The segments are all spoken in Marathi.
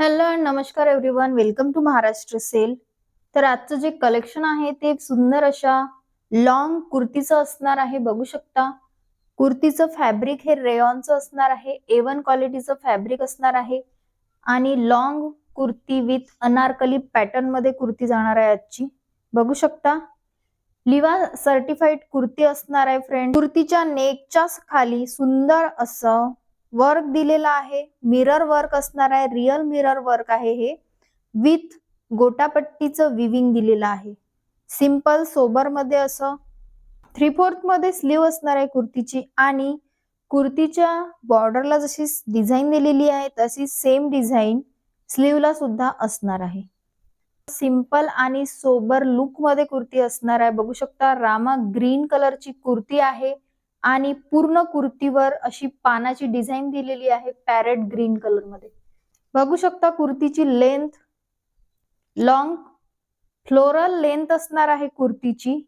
हॅलो अँड नमस्कार everyone, welcome to Maharashtra cell. तर आजचं जे कलेक्शन आहे ते सुंदर अशा लॉंग कुर्तीचं असणार आहे। बघू शकता कुर्तीचं फॅब्रिक हे रेयॉनचं असणार आहे, A1 क्वालिटीचं फॅब्रिक असणार आहे आणि long kurti with Anarkali pattern मध्ये कुर्ती जाणार आहे आजची। बघू शकता लिवा सर्टिफाईड कुर्ती असणार आहे फ्रेंड। कुर्तीच्या नेकच्या खाली सुंदर असं वर्क दिलेला आहे, मिरर वर्क असणार आहे, रिअल मिरर वर्क आहे हे, विथ गोटापट्टीचं विविंग दिलेलं आहे। सिंपल सोबर मध्ये असं 3/4 मध्ये स्लीव असणार आहे कुर्तीची आणि कुर्तीच्या बॉर्डरला जशी डिझाईन दिलेली आहे तशी सेम डिझाईन स्लीवला सुद्धा असणार आहे। सिंपल आणि सोबर लुक मध्ये कुर्ती असणार आहे। बघू शकता रामा ग्रीन कलरची कुर्ती आहे आणि पूर्ण कुर्तीवर अशी पानाची डिझाईन दिलेली आहे पॅरेट ग्रीन कलर मध्ये। बघू शकता कुर्तीची लेंथ लॉंग फ्लोरल लेंथ असणार आहे कुर्तीची।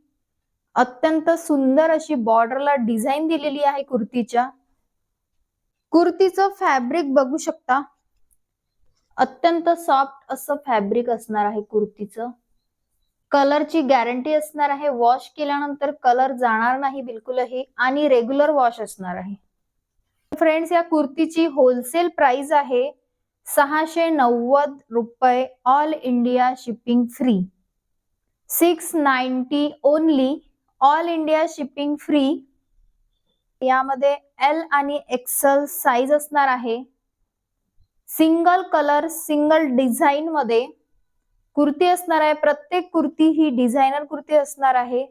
अत्यंत सुंदर अशी बॉर्डरला डिझाईन दिलेली आहे कुर्तीच्या। कुर्तीचं फॅब्रिक बघू शकता अत्यंत सॉफ्ट असं फॅब्रिक असणार आहे कुर्तीचं। कलरची गॅरंटी असणार आहे, वॉश केल्यानंतर कलर जाणार नाही बिलकुलही आणि रेग्युलर वॉश असणार आहे। फ्रेंड्स या कुर्तीची होलसेल प्राइस आहे 690 रुपये, all India shipping free. 690 only, all India shipping free. यामध्ये एल आणि एक्सेल साइज असणार आहे। सिंगल कलर सिंगल डिझाईन मध्ये कुर्ती असणार आहे। प्रत्येक कुर्ती ही डिझायनर कुर्ती असणार आहे।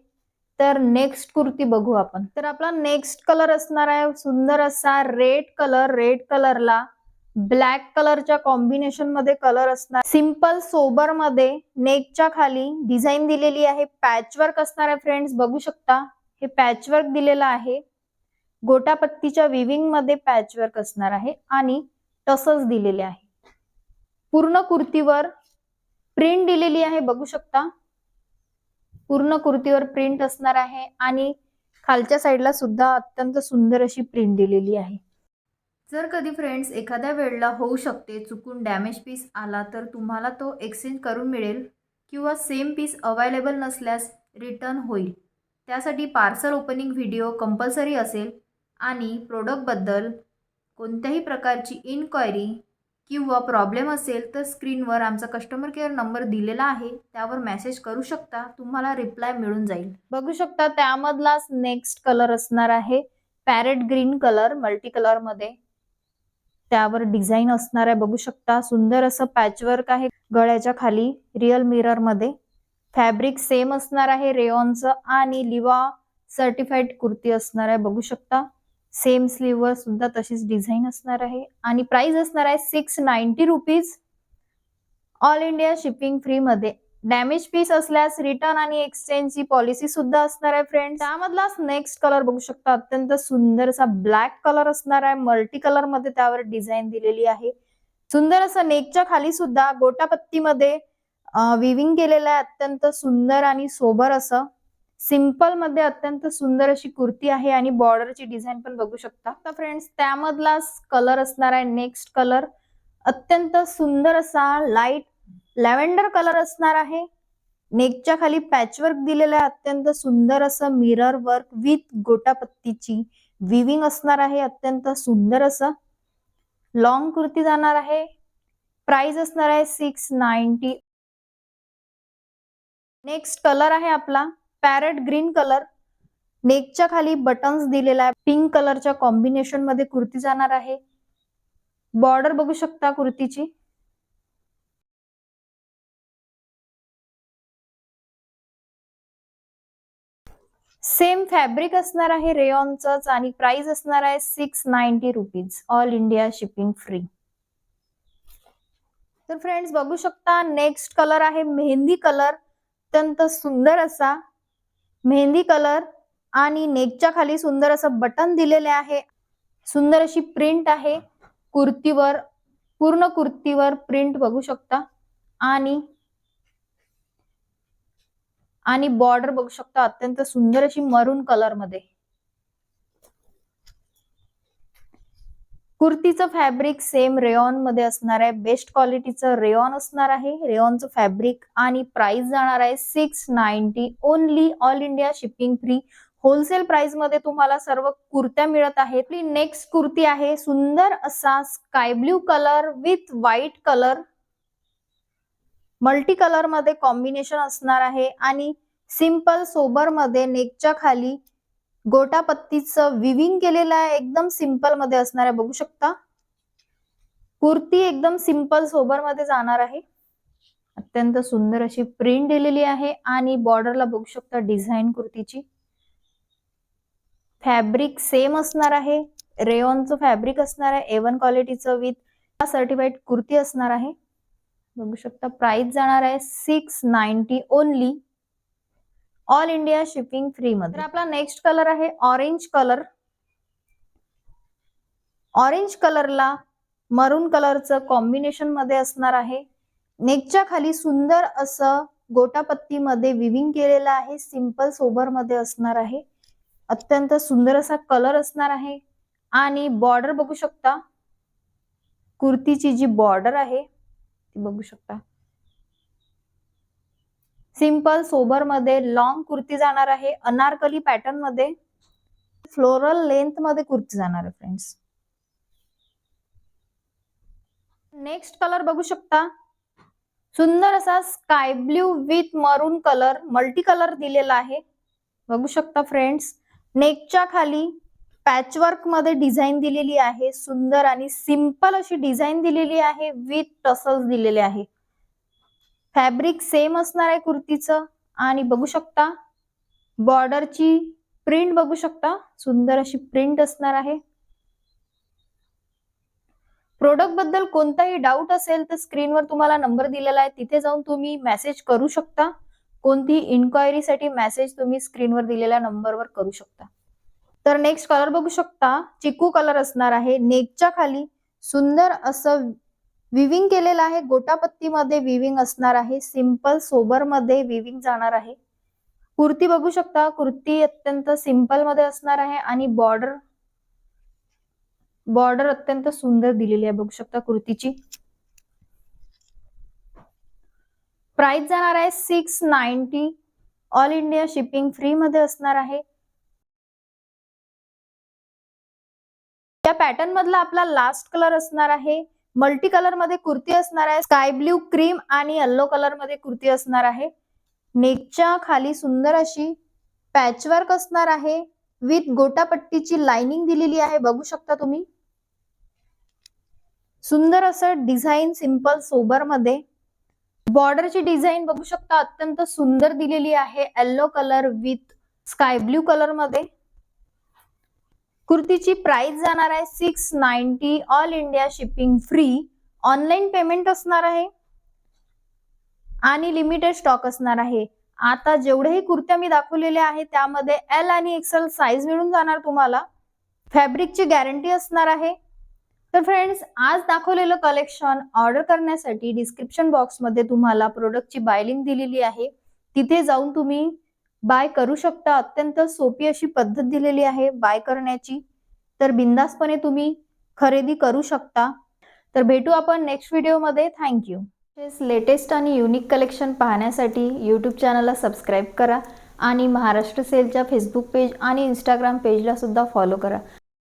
तर नेक्स्ट कुर्ती बघू आपण। तर आपला नेक्स्ट कलर असणार आहे सुंदर असा रेड कलर। रेड कलरला ब्लॅक कलरच्या कॉम्बिनेशन मध्ये कलर असणार। सिंपल सोबर मध्ये नेकच्या खाली डिझाईन दिलेली आहे, पॅचवर्क असणार आहे फ्रेंड्स। बघू शकता हे पॅचवर्क दिलेलं आहे, गोटापट्टीच्या विविंग मध्ये पॅचवर्क असणार आहे आणि टसल्स दिलेले आहे। पूर्ण कुर्तीवर प्रिंट दिलेली आहे, बघू शकता पूर्ण कुर्तीवर प्रिंट असणार आहे आणि खालच्या साईडला सुद्धा अत्यंत सुंदर अशी प्रिंट दिलेली आहे। जर कधी फ्रेंड्स एखाद्या वेळेला होऊ शकते चुकून डॅमेज पीस आला तर तुम्हाला तो एक्सचेंज करून मिळेल किंवा सेम पीस अवेलेबल नसल्यास रिटर्न होईल। त्यासाठी पार्सल ओपनिंग व्हिडिओ कंपल्सरी असेल आणि प्रोडक्ट बद्दल कोणत्याही प्रकारची इन्क्वायरी किंवा प्रॉब्लेम असेल तर स्क्रीनवर आमचा कस्टमर केअर नंबर दिलेला आहे, त्यावर मेसेज करू शकता, तुम्हाला रिप्लाय मिळून जाईल। बघू शकता त्यामधलाच नेक्स्ट कलर असणार आहे parrot green colour, multi colour मध्ये त्यावर डिझाईन असणार आहे। बघू शकता सुंदर असं पॅचवर्क आहे गळ्याच्या खाली रिअल मिरर मध्ये। फॅब्रिक सेम असणार आहे रेयॉनचं आणि लिवा सर्टिफाईड कुर्ती असणार आहे। बघू शकता सेम स्लीव वर सुद्धा तशीच डिझाईन असणार आहे आणि प्राइस असणार आहे 690 rupees, all India shipping free मध्ये। डॅमेज पीस असल्यास रिटर्न आणि एक्सचेंजची पॉलिसी सुद्धा असणार आहे फ्रेंड्स। त्यामधलाच नेक्स्ट कलर बघू शकता अत्यंत सुंदर असा ब्लॅक कलर असणार आहे, मल्टी कलर मध्ये त्यावर डिझाईन दिलेली आहे। सुंदर असं नेकच्या खाली सुद्धा गोटापत्ती मध्ये विविंग केलेलं आहे, अत्यंत सुंदर आणि सोबर असं। सिंपल मध्ये अत्यंत सुंदर अशी कुर्ती आहे आणि बॉर्डरची डिझाईन पण बघू शकता। तर फ्रेंड्स त्यामधलाच कलर असणार आहे नेक्स्ट कलर अत्यंत सुंदर असा लाईट लॅव्हेंडर कलर असणार आहे। नेकच्या खाली पॅचवर्क दिलेलं आहे, अत्यंत सुंदर असं मिरर वर्क विथ गोटापत्तीची विविंग असणार आहे। अत्यंत सुंदर असं लॉंग कुर्ती जाणार आहे। प्राइस असणार आहे 690। नेक्स्ट कलर आहे आपला पॅरेट ग्रीन कलर। नेकच्या खाली बटन्स दिलेला आहे, पिंक कलरच्या कॉम्बिनेशन मध्ये कुर्ती जाणार आहे। बॉर्डर बघू शकता कुर्तीची सेम फॅब्रिक असणार आहे रेयॉनचंच आणि प्राइस असणार आहे 690 rupees, all India shipping free. तर फ्रेंड्स बघू शकता नेक्स्ट कलर आहे मेहंदी कलर। अत्यंत सुंदर असा मेहंदी कलर आणि नेकच्या खाली सुंदर असं बटन दिलेले आहे। सुंदर अशी प्रिंट आहे कुर्तीवर, पूर्ण कुर्तीवर प्रिंट बघू शकता आणि बॉर्डर बघू शकता अत्यंत सुंदर अशी मरून कलर मध्ये। कुर्तीचं फॅब्रिक सेम रेयॉन मध्ये असणार आहे, बेस्ट क्वालिटीचं रेयॉन असणार आहे, रेयॉनचं फॅब्रिक. आणि प्राइस जाणार आहे 690 only, all India shipping free. Wholesale price मध्ये तुम्हाला सर्व कुर्त्या मिळत आहेत. नेक्स्ट कुर्ती आहे सुंदर असा sky blue colour with white colour, multi colour मध्ये कॉम्बिनेशन असणार आहे. आणि सिंपल सोबर मध्ये नेकच्या खाली गोटापत्तीचं विविंग केलेलं आहे, एकदम सिंपल मध्ये असणार आहे. बघू शकता कुर्ती एकदम सिंपल सोबर मध्ये जाणार आहे. अत्यंत सुंदर अशी प्रिंट दिलेली आहे आणि बॉर्डरला बघू शकता डिझाईन कुर्तीची. फॅब्रिक सेम असणार आहे, रेयॉनचं फॅब्रिक असणार आहे, A1 क्वालिटीचं विथ सर्टिफाईड कुर्ती असणार आहे. बघू शकता प्राइस जाणार आहे 690 only, all India shipping free मध्ये. तर आपला नेक्स्ट कलर आहे ऑरेंज कलर. ऑरेंज कलरला मरून कलरचं कॉम्बिनेशन मध्ये असणार आहे. नेकच्या खाली सुंदर असं गोटापत्ती मध्ये विविंग केलेलं आहे, सिंपल सोबर मध्ये असणार आहे. अत्यंत सुंदर असा कलर असणार आहे. आणि बॉर्डर बघू शकता, कुर्तीची जी बॉर्डर आहे ती बघू शकता, सिंपल सोबर मध्ये लॉंग कुर्ती जाणार आहे. अनारकली पॅटर्न मध्ये फ्लोरल लेंथ मध्ये कुर्ती जाणार आहे फ्रेंड्स. नेक्स्ट कलर बघू शकता, सुंदर असा स्काय ब्ल्यू विथ मरून कलर, मल्टी कलर दिलेला आहे. बघू शकता फ्रेंड्स, नेकच्या खाली पॅचवर्क मध्ये डिझाईन दिलेली आहे, सुंदर आणि सिंपल अशी डिझाईन दिलेली आहे विथ टसल्स दिलेले आहे. फॅब्रिक सेम असणार आहे कुर्तीचं. आणि बघू शकता बॉर्डरची प्रिंट बघू शकता, सुंदर अशी प्रिंट असणार आहे. प्रोडक्ट बद्दल कोणताही डाऊट असेल तर स्क्रीनवर तुम्हाला नंबर दिलेला आहे, तिथे जाऊन तुम्ही मेसेज करू शकता. कोणती इन्क्वायरीसाठी मेसेज तुम्ही स्क्रीनवर दिलेल्या नंबरवर करू शकता. तर नेक्स्ट कलर बघू शकता, चिकू कलर असणार आहे. नेकच्या खाली सुंदर असं विविंग केलेलं आहे, गोटापत्ती मध्ये विविंग असणार आहे, सिंपल सोबर मध्ये विविंग जाणार आहे. कुर्ती बघू शकता, कुर्ती अत्यंत सिंपल मध्ये असणार आहे. आणि बॉर्डर अत्यंत सुंदर दिलेली आहे, बघू शकता कुर्तीची. प्राइस जाणार आहे 690, ऑल इंडिया शिपिंग फ्री मध्ये असणार आहे. या पॅटर्न मधला आपला लास्ट कलर असणार आहे. मल्टी कलर मध्ये कुर्ती असणार आहे, स्काय ब्ल्यू, क्रीम आणि येलो कलर मध्ये कुर्ती असणार आहे. नेकच्या खाली सुंदर अशी पॅचवर्क असणार आहे विथ गोटापट्टीची लाइनिंग दिलेली आहे, बघू शकता तुम्ही. सुंदर असं डिझाईन सिंपल सोबर मध्ये. बॉर्डरची डिझाईन बघू शकता, अत्यंत सुंदर दिलेली आहे, yellow colour with sky blue colour मध्ये. कुर्तीची प्राइस जाणार आहे 690, all India shipping free. Online payment असणार आहे आणि लिमिटेड स्टॉक असणार आहे. आता जेवढेही कुर्त्या मी दाखवलेल्या आहेत त्यामध्ये L आणि XL साईज मिळून जाणार तुम्हाला. फॅब्रिकची गॅरंटी असणार आहे. तर फ्रेंड्स, आज दाखवलेलं कलेक्शन ऑर्डर करण्यासाठी डिस्क्रिप्शन बॉक्स मध्ये तुम्हाला प्रोडक्टची बाय लिंक दिलेली आहे, तिथे जाऊन तुम्ही बाय करू शकता. अत्यंत सोपी अशी पद्धत दिलेली आहे बाय करण्याची, तर बिंदासपणे तुम्ही खरेदी करू शकता. तर भेटू आपण नेक्स्ट व्हिडिओमध्ये. थँक्यू. लेटेस्ट आणि युनिक कलेक्शन पाहण्यासाठी यूट्यूब चॅनलला सबस्क्राईब करा आणि महाराष्ट्र सेलच्या फेसबुक पेज आणि इंस्टाग्राम पेजला सुद्धा फॉलो करा.